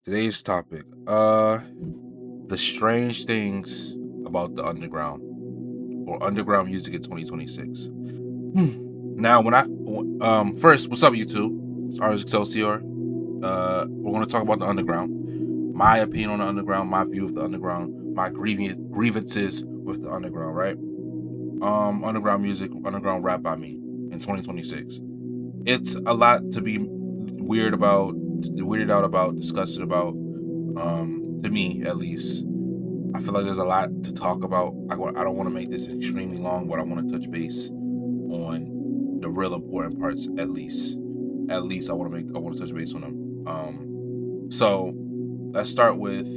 Today's topic, the strange things about the underground or underground music in 2026. Now, first, what's up, YouTube? It's arnezexcelsior. We're going to talk about the underground, my opinion on the underground, my view of the underground, my grievances with the underground, right? Underground music, underground rap, in 2026. It's a lot to be weirded out about, disgusted about. To me, at least, I feel like there's a lot to talk about. I don't want to make this extremely long, but I want to touch base on the real important parts. At least I want to touch base on them. So let's start with.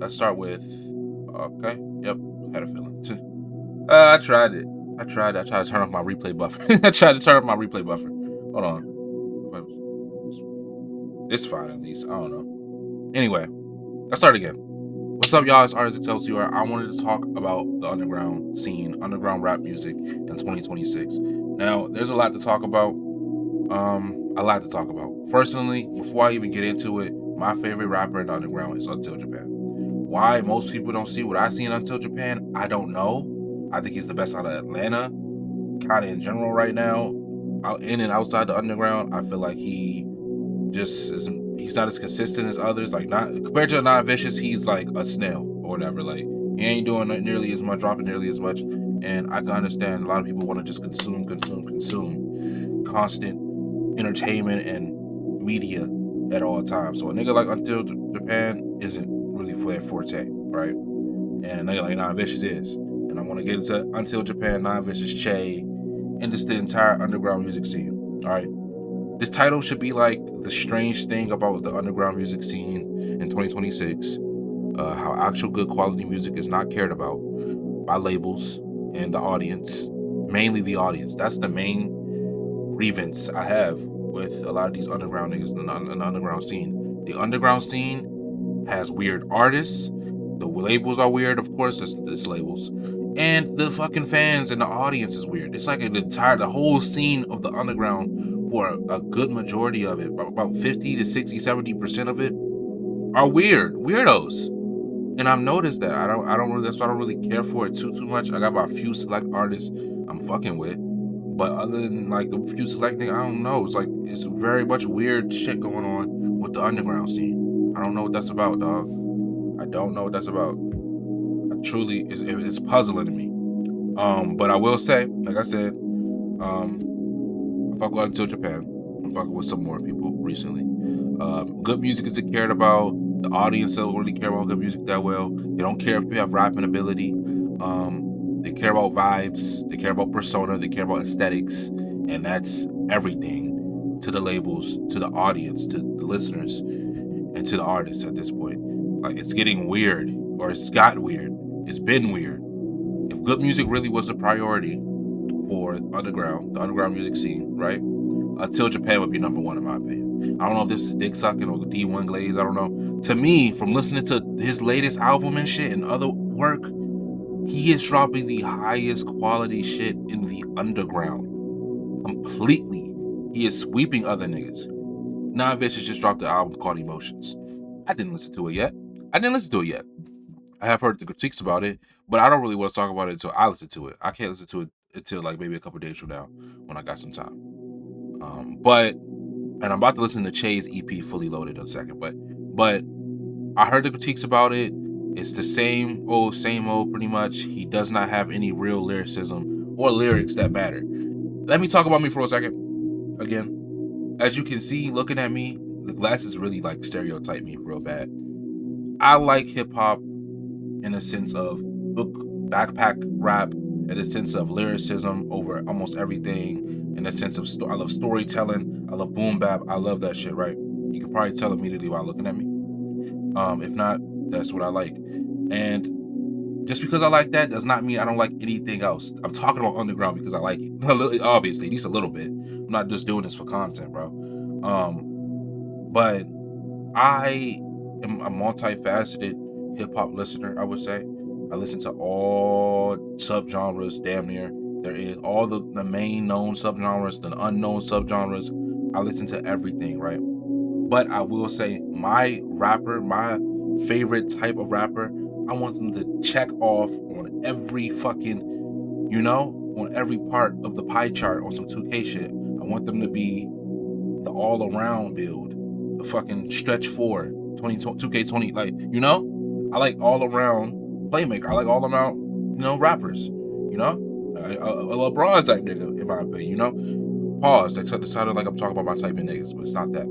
Okay, yep, had a feeling. I tried it. I tried to turn off my replay buffer. I tried to turn off my replay buffer. Hold on. It's fine at least. I don't know. Anyway, let's start again. What's up, y'all? It's Artist Excelsior. I wanted to talk about the underground scene, underground rap music in 2026. Now, there's a lot to talk about. A lot to talk about. Personally, before I even get into it, my favorite rapper in the underground is Until Japan. Why most people don't see what I see in Until Japan, I don't know. I think he's the best out of Atlanta, kind of in general right now. Out in and outside the underground, I feel like he's not as consistent as others. Like, not compared to Not Vicious, he's like a snail or whatever. Like, he ain't doing nearly as much, dropping nearly as much. And I can understand a lot of people want to just consume constant entertainment and media at all times. So a nigga like Until Japan isn't really for their forte, right? And a nigga like Not Vicious is. And I want to get into Until Japan, Not Vicious, Che, and just the entire underground music scene. All right. This title should be like the strange thing about the underground music scene in 2026. How actual good quality music is not cared about by labels and the audience, mainly the audience. That's the main grievance I have with a lot of these underground niggas in the underground scene. The underground scene has weird artists. The labels are weird, of course. It's labels, and the fucking fans and the audience is weird. It's like the whole scene of the underground, for a good majority of it, about 50 to 60, 70% of it, are weirdos. And I've noticed that. I don't really that's why I don't really care for it too much. I got about a few select artists I'm fucking with. But other than like the few selecting, I don't know. It's very much weird shit going on with the underground scene. I don't know what that's about, dog. I don't know what that's about. It's puzzling to me. But I will say, like I said, I fuck with Until Japan. I'm fucking with some more people recently. Good music is cared about. The audience don't really care about good music that well. They don't care if you have rapping ability. They care about vibes. They care about persona. They care about aesthetics, and that's everything to the labels, to the audience, to the listeners, and to the artists at this point. Like, it's getting weird, or it's got weird. It's been weird. If good music really was a priority for the underground music scene, right? Until Japan would be number one in my opinion. I don't know if this is dick sucking or D1 Glaze. I don't know. To me, from listening to his latest album and shit and other work, he is dropping the highest quality shit in the underground. Completely. He is sweeping other niggas. Not Vicious just dropped the album called Emotions. I didn't listen to it yet. I have heard the critiques about it, but I don't really want to talk about it until I listen to it. I can't listen to it until like maybe a couple days from now when I got some time. And I'm about to listen to Che's EP Fully Loaded in a second, but I heard the critiques about it. It's the same old, pretty much. He does not have any real lyricism or lyrics that matter. Let me talk about me for a second. Again, as you can see, looking at me, the glasses really like stereotype me real bad. I like hip hop in a sense of backpack rap, in the sense of lyricism over almost everything, in the sense of I love storytelling, I love boom bap, I love that shit, right? You can probably tell immediately while looking at me. If not, that's what I like. And just because I like that does not mean I don't like anything else. I'm talking about underground because I like it. Obviously, at least a little bit. I'm not just doing this for content, bro. But I am a multifaceted hip hop listener, I would say. I listen to all subgenres, damn near. There is all the main known subgenres, the unknown subgenres. I listen to everything, right? But I will say my rapper, my favorite type of rapper, I want them to check off on every fucking, on every part of the pie chart on some 2K shit. I want them to be the all around build, the fucking stretch 4, 2K20, like, I like all around playmaker. I like all around, rappers, a LeBron type nigga, in my opinion, Pause. That sounded like I'm talking about my type of niggas, but it's not that.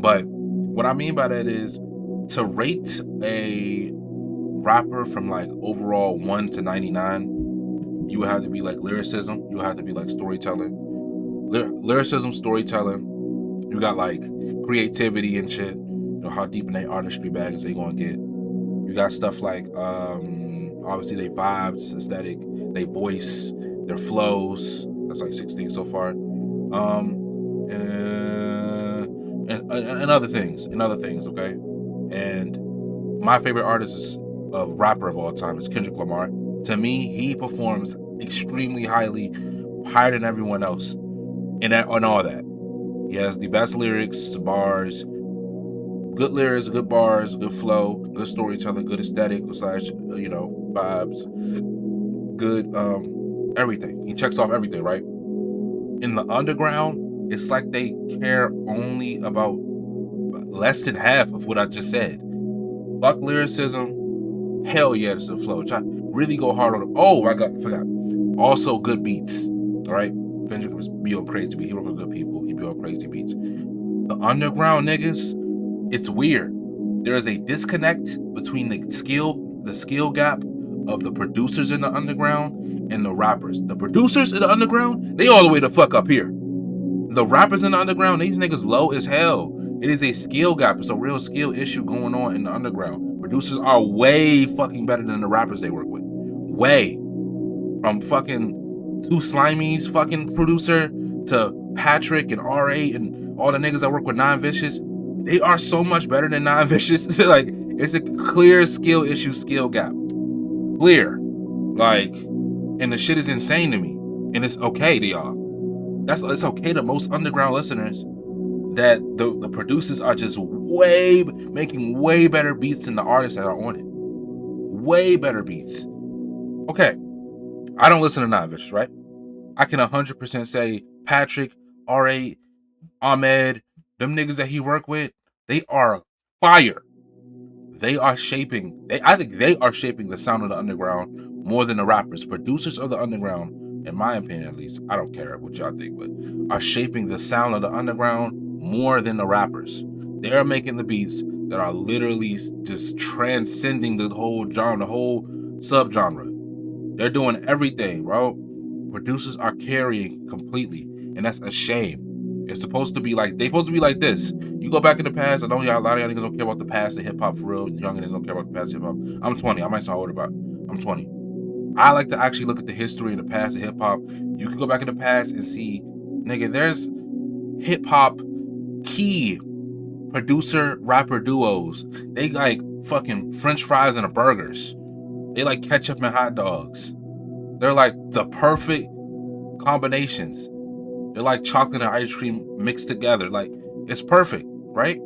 But what I mean by that is to rate a rapper from like overall 1 to 99, you would have to be like lyricism, you would have to be like storytelling. Lyricism, storytelling, you got like creativity and shit, how deep in their artistry bag is they gonna get. You got stuff like obviously they vibes, aesthetic, they voice, their flows. That's like 16 so far. And other things, okay? And my favorite artist of rapper of all time is Kendrick Lamar. To me, he performs extremely highly, higher than everyone else, and all that. He has the best lyrics, bars, good lyrics, good bars, good flow, good storytelling, good aesthetic, slash, vibes, good everything. He checks off everything, right? In the underground, it's like they care only about less than half of what I just said. Fuck lyricism, hell yeah, it's the flow. Try really go hard on it. Oh my god, I forgot. Also good beats. All right, Kendrick was be on crazy beats. He work with good people. He be on crazy beats. The underground niggas, it's weird. There is a disconnect between the skill gap of the producers in the underground and the rappers. The producers in the underground, they all the way the fuck up here. The rappers in the underground, these niggas low as hell. It is a skill gap. It's a real skill issue going on in the underground. Producers are way fucking better than the rappers they work with. Way. From fucking Two Slimy's fucking producer to Patrick and RA and all the niggas that work with Nine Vicious. They are so much better than Nine Vicious. Like, it's a clear skill issue, skill gap. Clear. Like, and the shit is insane to me. And it's okay to y'all. It's okay to most underground listeners that the producers are just making way better beats than the artists that are on it. Way better beats. Okay, I don't listen to Nine Vicious, right? I can 100% say Patrick, R.A., Ahmed, them niggas that he work with, they are fire. I think they are shaping the sound of the underground more than the rappers. Producers of the underground, in my opinion at least, I don't care what y'all think, but are shaping the sound of the underground more than the rappers. They're making the beats that are literally just transcending the whole genre, the whole subgenre. They're doing everything, bro. Producers are carrying completely, and that's a shame. It's supposed to be like, they supposed to be like this. You go back in the past, I know y'all, a lot of y'all niggas don't care about the past of hip hop for real. Young niggas don't care about the past of hip hop. I'm 20. I might sound older, but I'm 20. I like to actually look at the history and the past of hip hop. You can go back in the past and see, nigga, there's hip hop key producer rapper duos. They like fucking French fries and burgers. They like ketchup and hot dogs. They're like the perfect combinations. They're like chocolate and ice cream mixed together. Like, it's perfect, right?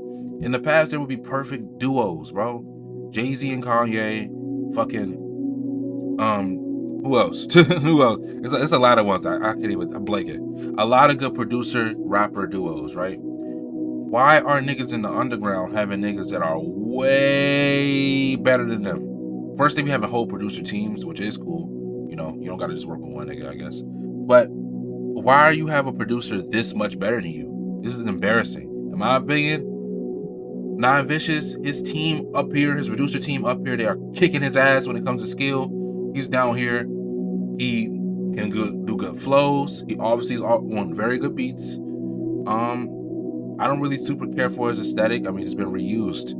In the past, there would be perfect duos, bro. Jay-Z and Kanye, fucking, who else? Who else? It's a lot of ones. I can't even, I'm blanking. A lot of good producer rapper duos, right? Why are niggas in the underground having niggas that are way better than them? First, they be having whole producer teams, which is cool. You don't gotta just work with one nigga, I guess. But why are you have a producer this much better than you? This is embarrassing. In my opinion, Nine Vicious, his team up here, his producer team up here, they are kicking his ass when it comes to skill. He's down here. He can do good flows. He obviously is on very good beats. I don't really super care for his aesthetic. I mean, it's been reused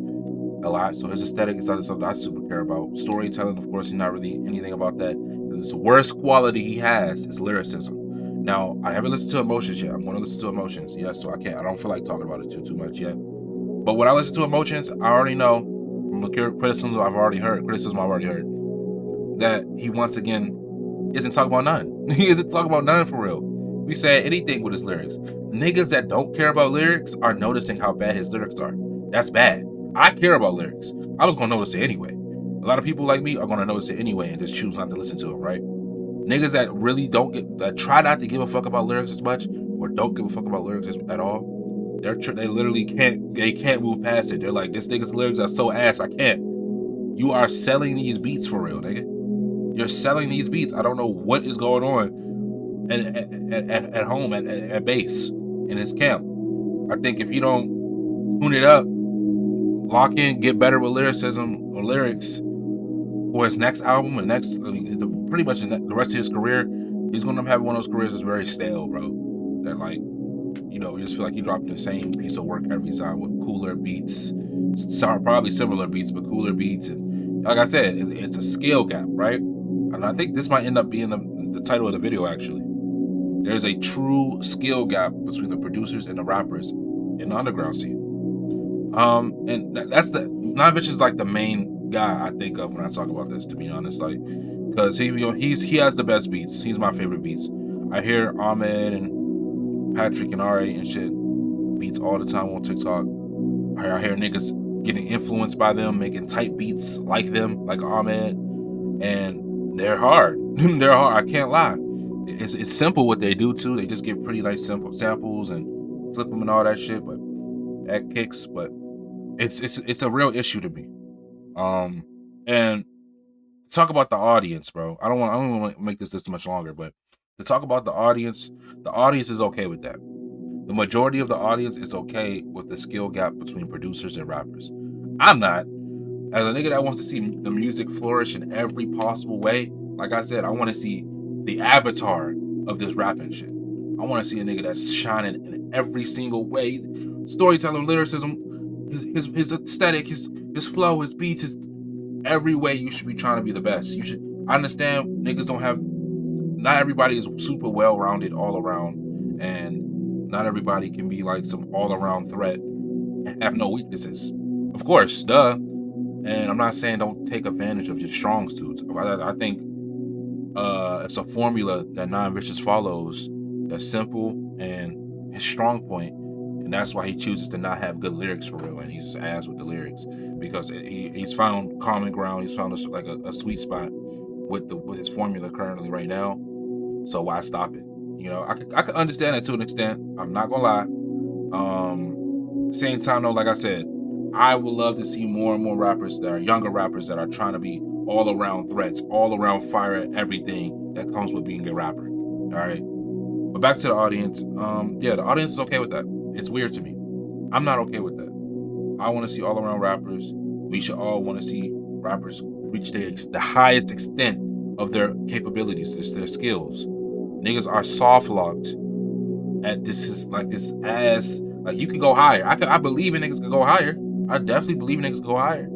a lot, so his aesthetic is not something I super care about. Storytelling, of course, he's not really anything about that. The worst quality he has is lyricism. Now, I haven't listened to Emotions yet. I'm going to listen to Emotions, yes, so I don't feel like talking about it too much yet. But when I listen to Emotions, I already know from the criticism I've already heard, that he once again isn't talking about none. He isn't talking about none for real. We say anything with his lyrics. niggas that don't care about lyrics are noticing how bad his lyrics are. That's bad. I care about lyrics. I was gonna notice it anyway. A lot of people like me are gonna notice it anyway and just choose not to listen to them, right? Niggas that really that try not to give a fuck about lyrics as much, or don't give a fuck about lyrics at all, they literally can't move past it. They're like, this nigga's lyrics are so ass, I can't. You are selling these beats for real, nigga. You're selling these beats. I don't know what is going on at home at base in his camp. I think if you don't tune it up, lock in, get better with lyricism or lyrics for his next album and pretty much the rest of his career, he's gonna have one of those careers that's very stale, bro. That like, you just feel like you're dropping the same piece of work every time with cooler beats. Sorry, probably similar beats, but cooler beats. And like I said, it's a skill gap, right? And I think this might end up being the title of the video, actually. There's a true skill gap between the producers and the rappers in the underground scene. And that's Nonvich is like the main guy I think of when I talk about this, to be honest, like, because he has the best beats. He's my favorite beats. I hear Ahmed and Patrick and RA and shit beats all the time on TikTok. I hear niggas getting influenced by them, making type beats like them, like Ahmed, and they're hard. They're hard. I can't lie. It's simple what they do too. They just get pretty nice simple samples and flip them and all that shit, but that kicks. But it's a real issue to me. And talk about the audience, bro. I don't want to make this much longer, but to talk about the audience is okay with that. The majority of the audience is okay with the skill gap between producers and rappers. I'm not. As a nigga that wants to see the music flourish in every possible way, like I said, I want to see the avatar of this rapping shit. I want to see a nigga that's shining in every single way. Storytelling, lyricism, his aesthetic, his flow, his beats, his every way you should be trying to be the best. I understand niggas not everybody is super well-rounded all around, and not everybody can be like some all-around threat and have no weaknesses. Of course, duh. And I'm not saying don't take advantage of your strong suits. I think it's a formula that Nonvicious follows that's simple and his strong point, and that's why he chooses to not have good lyrics for real, and he's just ass with the lyrics because he's found common ground. He's found a sweet spot with his formula currently right now. So why stop it? I could understand that to an extent. I'm not gonna lie. Same time though, like I said, I would love to see more and more rappers that are younger rappers that are trying to be all around threats, all around fire at everything that comes with being a rapper. All right. But back to the audience. Yeah, the audience is okay with that. It's weird to me. I'm not okay with that. I want to see all around rappers. We should all want to see rappers reach the highest extent of their capabilities, their skills. Niggas are soft locked at this ass. Like, you can go higher. I believe in niggas can go higher. I definitely believe niggas can go higher.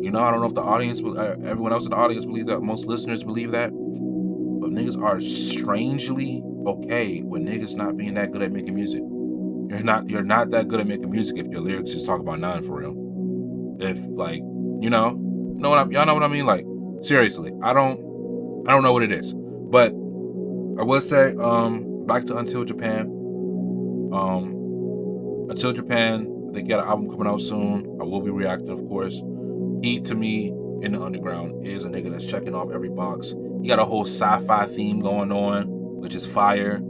I don't know if the audience, everyone else in the audience believes that. Most listeners believe that. But niggas are strangely okay with niggas not being that good at making music. You're not that good at making music if your lyrics just talk about none for real. If y'all know what I mean? Like, seriously, I don't know what it is. But I will say, back to Until Japan. Until Japan, they got an album coming out soon. I will be reacting, of course. He, to me, in the underground, is a nigga that's checking off every box. He got a whole sci-fi theme going on, which is fire.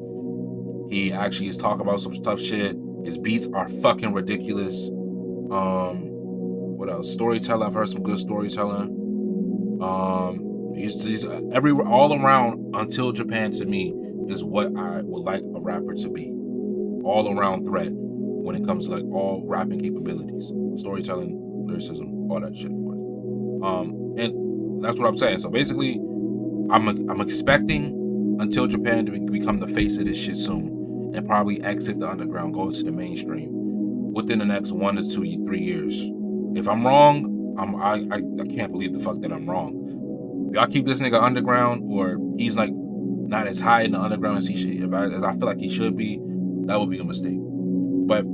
He actually is talking about some tough shit. His beats are fucking ridiculous. What else? Storytelling. I've heard some good storytelling. He's all around. Until Japan, to me, is what I would like a rapper to be. All around threat when it comes to like all rapping capabilities, storytelling, lyricism, all that shit, of course. And that's what I'm saying. So basically, I'm expecting Until Japan to become the face of this shit soon, and probably exit the underground, go into the mainstream within the next 1 to 2, 3 years. If I'm wrong, I can't believe the fuck that I'm wrong. If y'all keep this nigga underground, or he's like not as high in the underground as he should, as I feel like he should be, that would be a mistake. But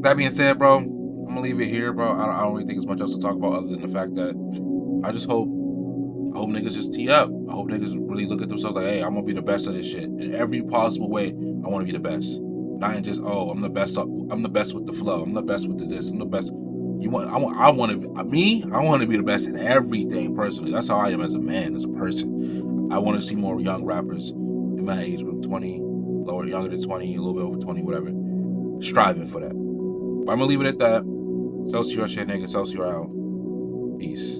that being said, bro, I'm gonna leave it here, bro. I don't really think there's much else to talk about other than the fact that I hope niggas just tee up. I hope niggas really look at themselves like, hey, I'm gonna be the best of this shit. In every possible way, I wanna be the best. Not just, oh, I'm the best with the flow. I'm the best with the this. I'm the best. I want to be the best in everything personally. That's how I am as a man, as a person. I want to see more young rappers in my age group, 20, lower, younger than 20, a little bit over 20, whatever, striving for that. But I'm gonna leave it at that. Excelsior, shit, nigga. Excelsior out. Peace.